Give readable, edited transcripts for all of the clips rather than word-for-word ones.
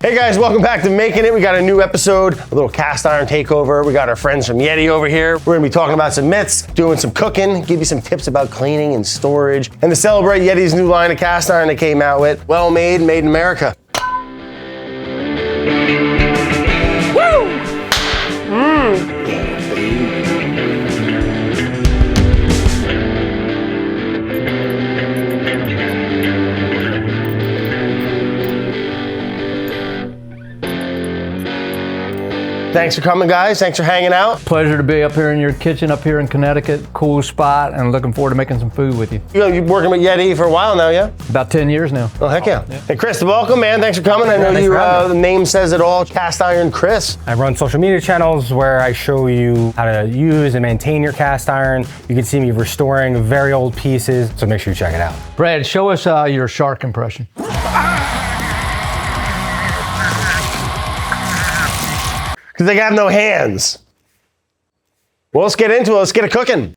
Hey guys, welcome back to Making It. We got a new episode, a little cast iron takeover. We got our friends from Yeti over here. We're gonna be talking about some myths, doing some cooking, give you some tips about cleaning and storage, and to celebrate Yeti's new line of cast iron they came out with, well made, made in America. Woo! Thanks for coming, guys. Thanks for hanging out. Pleasure to be up here in your kitchen up here in Connecticut. Cool spot, and looking forward to making some food with you. You've been working with Yeti for a while now, yeah? About 10 years now. Oh, heck yeah. Hey, Chris, welcome, man. Thanks for coming. I know the name says it all, Cast Iron Chris. I run social media channels where I show you how to use and maintain your cast iron. You can see me restoring very old pieces, so make sure you check it out. Brad, show us your shark impression. Because they got no hands. Well, let's get into it. Let's get it cooking.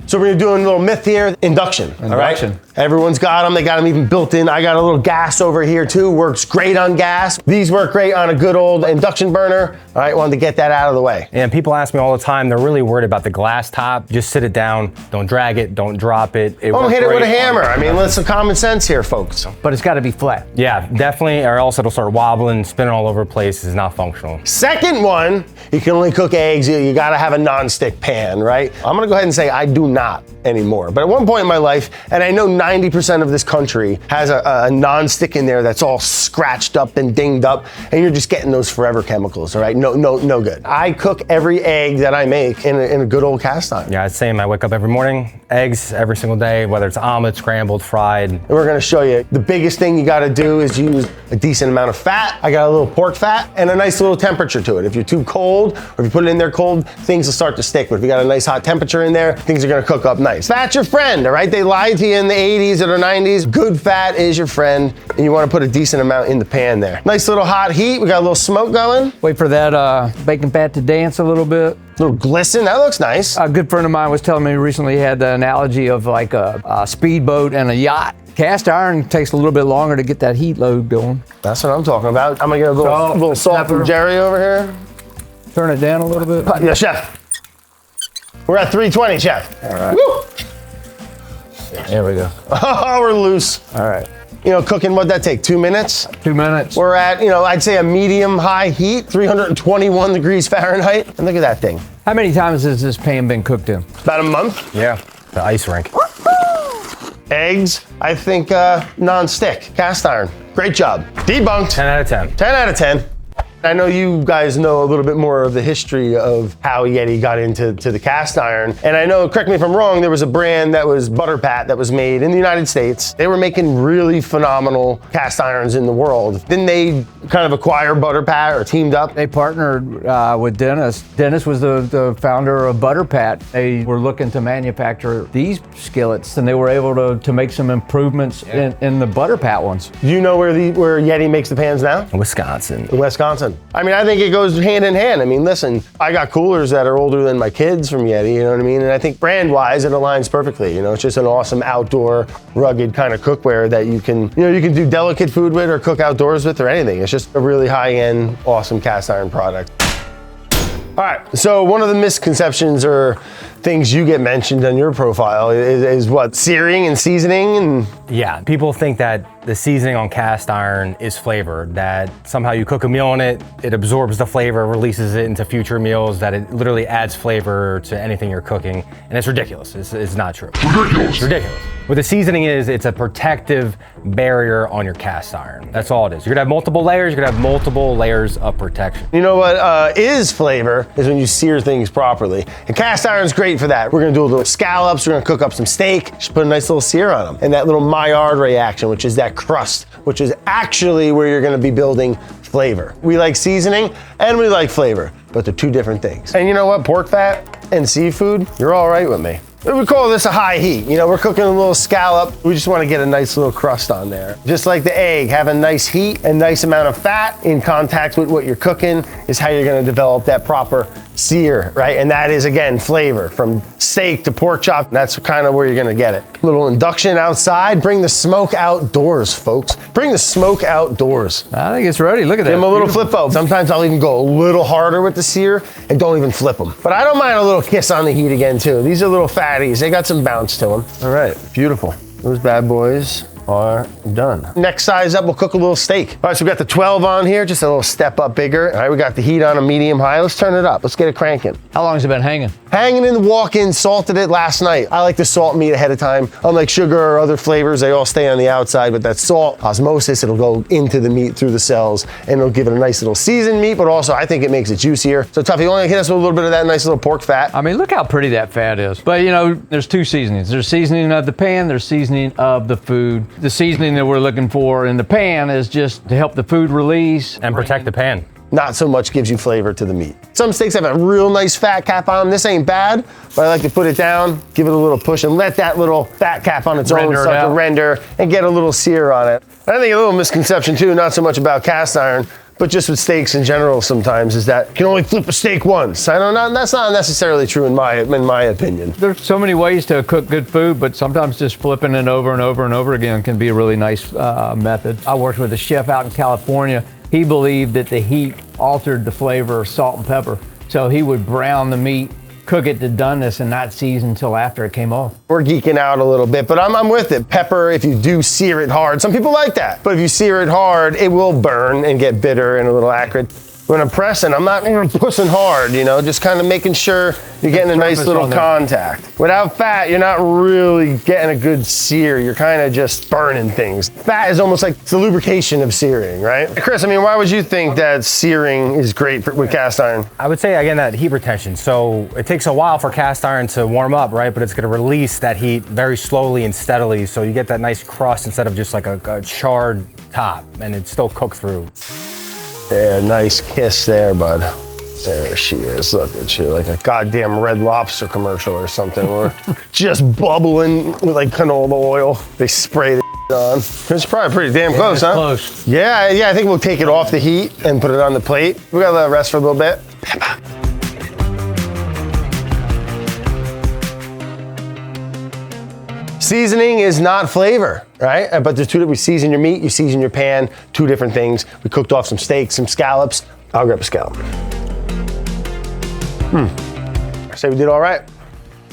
So we're gonna do a little myth here, induction. All right? Everyone's got them. They got them even built in. I got a little gas over here too. Works great on gas. These work great on a good old induction burner. All right, wanted to get that out of the way. And people ask me all the time, they're really worried about the glass top. Just sit it down, don't drag it, don't drop it. Don't hit it with a hammer. I mean, let's some common sense here, folks. But it's gotta be flat. Yeah, definitely, or else it'll start wobbling, spinning all over the place. It's not functional. Second one, you can only cook eggs. You gotta have a non-stick pan, right? I'm gonna go ahead and say I do not anymore. But at one point in my life, and I know 90% of this country has a non-stick in there that's all scratched up and dinged up, and you're just getting those forever chemicals, all right? No good. I cook every egg that I make in a good old cast iron. Yeah, it's the same. I wake up every morning, eggs every single day, whether it's omelet, scrambled, fried. And we're gonna show you, the biggest thing you gotta do is use a decent amount of fat. I got a little pork fat and a nice little temperature to it. If you're too cold, or if you put it in there cold, things will start to stick. But if you got a nice hot temperature in there, things are gonna cook up nice. Fat's your friend, all right? They lied to you in the 80s or the 90s. Good fat is your friend, and you wanna put a decent amount in the pan there. Nice little hot heat. We got a little smoke going. Wait for that bacon fat to dance a little bit. A little glisten, that looks nice. A good friend of mine was telling me recently, he had the analogy of like a speedboat and a yacht. Cast iron takes a little bit longer to get that heat load going. That's what I'm talking about. I'm gonna get a little salt from Jerry over here. Turn it down a little bit. Yeah, chef. We're at 320, chef. All right. Woo! There we go. Oh, we're loose. All right. You know, cooking, what'd that take, 2 minutes? 2 minutes. We're at, I'd say a medium high heat, 321 degrees Fahrenheit. And look at that thing. How many times has this pan been cooked in? About a month. Yeah, the ice rink. Eggs, I think non-stick, cast iron. Great job. Debunked. 10 out of 10. 10 out of 10. I know you guys know a little bit more of the history of how Yeti got into the cast iron. And I know, correct me if I'm wrong, there was a brand that was Butter Pat that was made in the United States. They were making really phenomenal cast irons in the world. Didn't they kind of acquire Butter Pat or teamed up? They partnered with Dennis. Dennis was the founder of Butter Pat. They were looking to manufacture these skillets, and they were able to make some improvements in the Butter Pat ones. Do you know where Yeti makes the pans now? Wisconsin. In Wisconsin. I mean, I think it goes hand in hand. I mean, listen, I got coolers that are older than my kids from Yeti, you know what I mean? And I think brand-wise, it aligns perfectly. It's just an awesome outdoor, rugged kind of cookware that you can do delicate food with or cook outdoors with or anything. It's just a really high-end, awesome cast iron product. All right, so one of the misconceptions or things you get mentioned on your profile is what, searing and seasoning and... Yeah, people think that the seasoning on cast iron is flavor, that somehow you cook a meal on it, it absorbs the flavor, releases it into future meals, that it literally adds flavor to anything you're cooking, and it's ridiculous. It's not true. It's ridiculous. What the seasoning is, it's a protective barrier on your cast iron. That's all it is. You're gonna have multiple layers, you're gonna have multiple layers of protection. You know what is flavor is when you sear things properly. And cast iron's great for that. We're gonna do a little scallops, we're gonna cook up some steak, just put a nice little sear on them. And that little Maillard reaction, which is that crust, which is actually where you're gonna be building flavor. We like seasoning and we like flavor, but they're two different things. And you know what, pork fat and seafood, you're all right with me. We call this a high heat. We're cooking a little scallop. We just want to get a nice little crust on there. Just like the egg, have a nice heat and nice amount of fat in contact with what you're cooking is how you're going to develop that proper sear, right? And that is, again, flavor from steak to pork chop. That's kind of where you're gonna get it. Little induction outside. Bring the smoke outdoors, folks. Bring the smoke outdoors. I think it's ready. Look at that. Give them a little flip-o. Sometimes I'll even go a little harder with the sear and don't even flip them. But I don't mind a little kiss on the heat again, too. These are little fatties. They got some bounce to them. All right, beautiful. Those bad boys are done. Next size up, we'll cook a little steak. All right, so we got the 12 on here, just a little step up bigger. All right, we got the heat on a medium high. Let's turn it up. Let's get it cranking. How long has it been hanging? Hanging in the walk-in, salted it last night. I like to salt meat ahead of time. Unlike sugar or other flavors, they all stay on the outside, but that salt, osmosis, it'll go into the meat through the cells, and it'll give it a nice little seasoned meat, but also I think it makes it juicier. So Tuffy, you want to hit us with a little bit of that nice little pork fat? I mean, look how pretty that fat is. But you know, there's two seasonings. There's seasoning of the pan, there's seasoning of the food. The seasoning that we're looking for in the pan is just to help the food release. And protect the pan. Not so much gives you flavor to the meat. Some steaks have a real nice fat cap on them. This ain't bad, but I like to put it down, give it a little push, and let that little fat cap on its own start to render and get a little sear on it. I think a little misconception too, not so much about cast iron, but just with steaks in general sometimes, is that you can only flip a steak once. I don't know, that's not necessarily true in my opinion. There's so many ways to cook good food, but sometimes just flipping it over and over and over again can be a really nice method. I worked with a chef out in California. He believed that the heat altered the flavor of salt and pepper. So he would brown the meat, cook it to doneness, and not season until after it came off. We're geeking out a little bit, but I'm with it. Pepper, if you do sear it hard, some people like that, but if you sear it hard, it will burn and get bitter and a little acrid. When I'm pressing, I'm not pushing hard, you know, just kind of making sure you're getting a nice little contact. Without fat, you're not really getting a good sear. You're kind of just burning things. Fat is almost like the lubrication of searing, right? Chris, I mean, why would you think that searing is great with cast iron? I would say, again, that heat retention. So it takes a while for cast iron to warm up, right? But it's gonna release that heat very slowly and steadily. So you get that nice crust instead of just like a charred top, and it still cooks through. Yeah, nice kiss there, bud. There she is. Look at you, like a goddamn Red Lobster commercial or something. We're just bubbling with like canola oil. They spray the on. It's probably pretty damn close, huh? Close. Yeah, I think we'll take it off the heat and put it on the plate. We gotta let it rest for a little bit. Seasoning is not flavor, right? But there's we season your meat, you season your pan, two different things. We cooked off some steaks, some scallops. I'll grab a scallop. I say we did all right.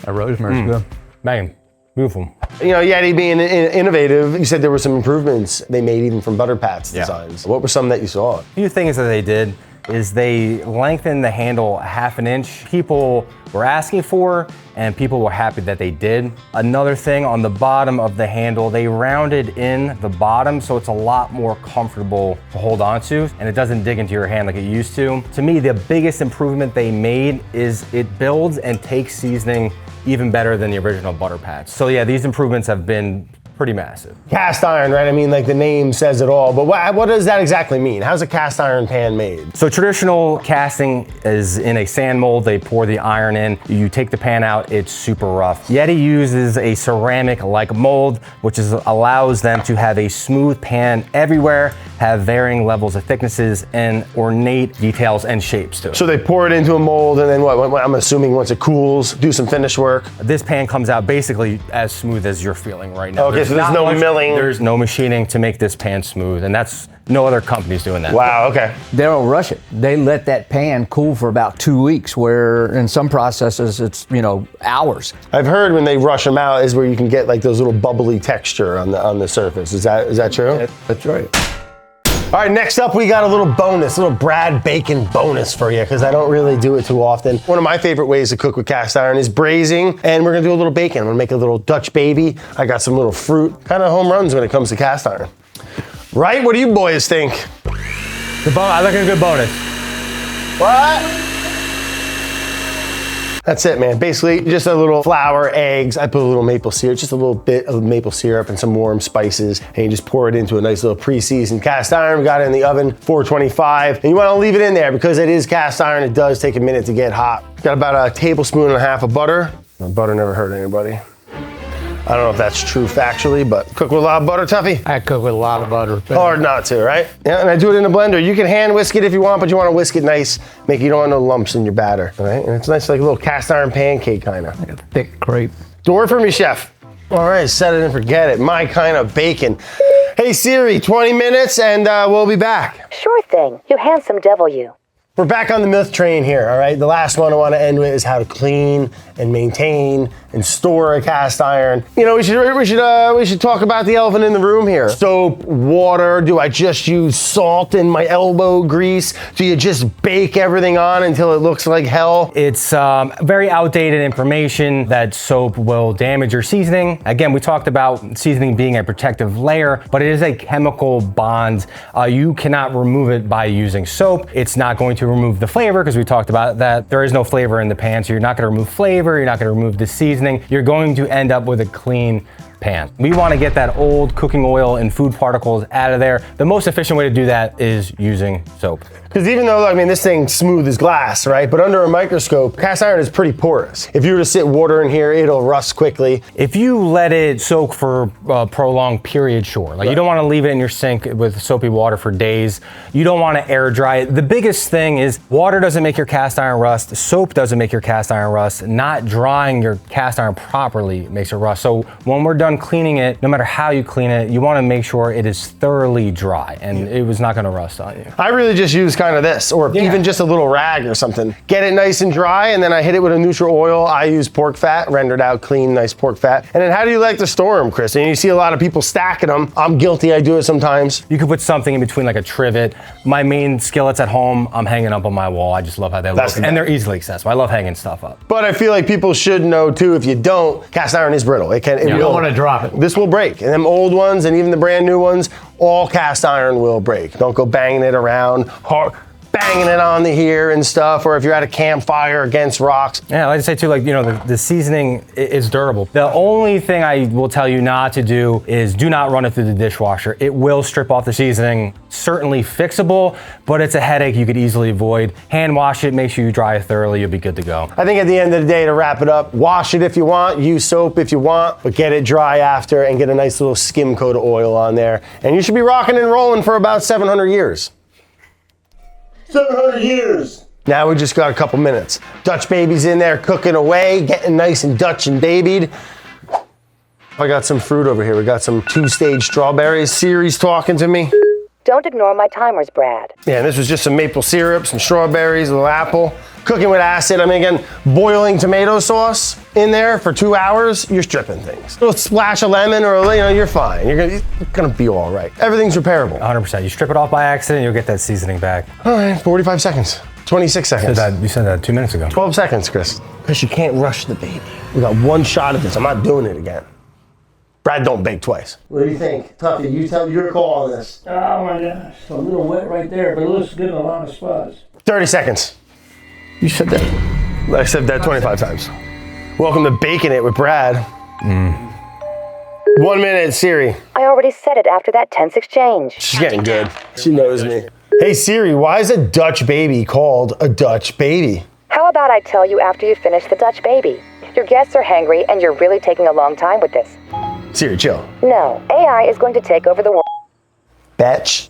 That rosemary's good. Megan, beautiful. You know, Yeti being innovative, you said there were some improvements they made even from butter pats designs. What were some that you saw? A few things that they did is they lengthened the handle 1/2 inch. People were asking for, and people were happy that they did. Another thing on the bottom of the handle, they rounded in the bottom so it's a lot more comfortable to hold on to, and it doesn't dig into your hand like it used to. To me, the biggest improvement they made is it builds and takes seasoning even better than the original butter pats. So yeah, these improvements have been pretty massive. Cast iron, right? I mean, like the name says it all, but what does that exactly mean? How's a cast iron pan made? So traditional casting is in a sand mold. They pour the iron in. You take the pan out, it's super rough. Yeti uses a ceramic-like mold, which allows them to have a smooth pan everywhere, have varying levels of thicknesses and ornate details and shapes to it. So they pour it into a mold, and then what? I'm assuming once it cools, do some finish work. This pan comes out basically as smooth as you're feeling right now. Okay, so there's no milling. There's no machining to make this pan smooth, and that's no other company's doing that. Wow, okay. They don't rush it. They let that pan cool for about 2 weeks, where in some processes it's, you know, hours. I've heard when they rush them out is where you can get like those little bubbly texture on the surface. Is that true? That's right. All right, next up we got a little bonus, a little Brad Bacon bonus for you, because I don't really do it too often. One of my favorite ways to cook with cast iron is braising, and we're gonna do a little bacon. I'm gonna make a little Dutch baby. I got some little fruit, kind of home runs when it comes to cast iron. Right, what do you boys think? I like a good bonus. What? That's it, man. Basically, just a little flour, eggs. I put a little maple syrup, just a little bit of maple syrup and some warm spices, and you just pour it into a nice little pre-seasoned cast iron. We got it in the oven, 425. And you wanna leave it in there because it is cast iron. It does take a minute to get hot. Got about 1.5 tablespoons of butter. Butter never hurt anybody. I don't know if that's true factually, but cook with a lot of butter, Tuffy? I cook with a lot of butter. Hard not to, right? Yeah, and I do it in a blender. You can hand whisk it if you want, but you want to whisk it nice. You don't want no lumps in your batter, all right? And it's nice, like a little cast iron pancake kind of. Like a thick crepe. Do it for me, chef. All right, set it and forget it. My kind of bacon. Hey Siri, 20 minutes and we'll be back. Sure thing, you handsome devil you. We're back on the myth train here, all right? The last one I want to end with is how to clean and maintain and store a cast iron. You know, we should talk about the elephant in the room here. Soap, water. Do I just use salt in my elbow grease? Do you just bake everything on until it looks like hell? It's very outdated information that soap will damage your seasoning. Again, we talked about seasoning being a protective layer, but it is a chemical bond. You cannot remove it by using soap. It's not going to remove the flavor, because we talked about that. There is no flavor in the pan, so you're not going to remove flavor, you're not going to remove the seasoning. You're going to end up with a clean pan. We want to get that old cooking oil and food particles out of there. The most efficient way to do that is using soap. Because even though, I mean, this thing's smooth as glass, right? But under a microscope, cast iron is pretty porous. If you were to sit water in here, it'll rust quickly. If you let it soak for a prolonged period, sure. Like, you don't want to leave it in your sink with soapy water for days. You don't want to air dry it. The biggest thing is water doesn't make your cast iron rust. Soap doesn't make your cast iron rust. Not drying your cast iron properly makes it rust. So when we're done cleaning it, no matter how you clean it, you want to make sure it is thoroughly dry and it was not going to rust on you. I really just use kind of this, or even just a little rag or something. Get it nice and dry, and then I hit it with a neutral oil. I use pork fat, rendered out clean, nice pork fat. And then how do you like to store them, Chris? And you see a lot of people stacking them. I'm guilty, I do it sometimes. You could put something in between, like a trivet. My main skillets at home, I'm hanging up on my wall. I just love how they look. And they're easily accessible. I love hanging stuff up. But I feel like people should know too, if you don't, cast iron is brittle. You don't want to drop it. This will break. And them old ones and even the brand new ones, all cast iron will break. Don't go banging it around, banging it on the here and stuff, or if you're at a campfire against rocks. Yeah, like I say too, like, you know, the seasoning is durable. The only thing I will tell you not to do is do not run it through the dishwasher. It will strip off the seasoning. Certainly fixable, but it's a headache you could easily avoid. Hand wash it, make sure you dry it thoroughly, you'll be good to go. I think at the end of the day, to wrap it up, wash it if you want, use soap if you want, but get it dry after and get a nice little skim coat of oil on there. And you should be rocking and rolling for about 700 years. 700 years. Now we just got a couple minutes. Dutch baby's in there cooking away, getting nice and Dutch and babied. I got some fruit over here. We got some 2-stage strawberries. Siri's talking to me. Don't ignore my timers, Brad. Yeah, and this was just some maple syrup, some strawberries, a little apple. Cooking with acid. I mean, again, boiling tomato sauce in there for 2 hours, you're stripping things. A little splash of lemon or, you know, you're fine. You're gonna be all right. Everything's repairable. 100%. You strip it off by accident, you'll get that seasoning back. All right, 45 seconds. 26 seconds. You said that 2 minutes ago. 12 seconds, Chris. Chris, you can't rush the baby. We got one shot at this. I'm not doing it again. Brad don't bake twice. What do you think? Tuffy, you tell your call on this. Oh my gosh, a little wet right there, but it looks good in a lot of spots. 30 seconds. You said that. I said that 25 times. Welcome to Baking It with Brad. 1 minute, Siri. I already said it after that tense exchange. She's getting good. She knows me. Hey Siri, why is a Dutch baby called a Dutch baby? How about I tell you after you finish the Dutch baby? Your guests are hangry and you're really taking a long time with this. Siri, chill. No, AI is going to take over the world. Batch.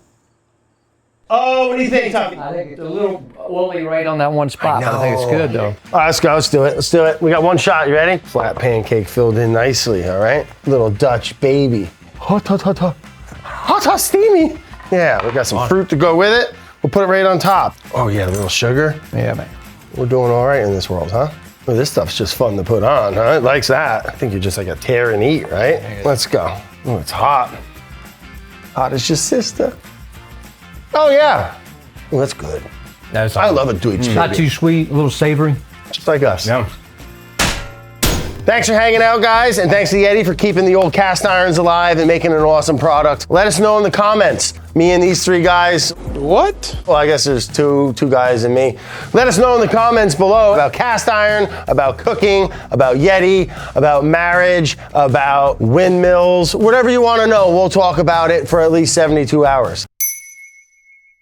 Oh, what do you think, Tuffy? I think it's a little only right on that one spot, but I think it's good though. All right, let's go. Let's do it. Let's do it. We got one shot. You ready? Flat pancake filled in nicely, all right? Little Dutch baby. Hot, hot, hot, hot. Hot, hot, steamy. Yeah, we got some fruit to go with it. We'll put it right on top. Oh, yeah, a little sugar. Yeah, man. We're doing all right in this world, huh? Well, this stuff's just fun to put on, huh? It likes that. I think you're just like a tear and eat, right? Let's go. Oh, it's hot. Hot as your sister. Oh, yeah. Oh, that's good. That's I love a Deutsch baby. Not too sweet, a little savory. Just like us. Yeah. Thanks for hanging out, guys, and thanks to Yeti for keeping the old cast irons alive and making an awesome product. Let us know in the comments. Me and these three guys. What? Well, I guess there's two guys and me. Let us know in the comments below about cast iron, about cooking, about Yeti, about marriage, about windmills, whatever you want to know. We'll talk about it for at least 72 hours.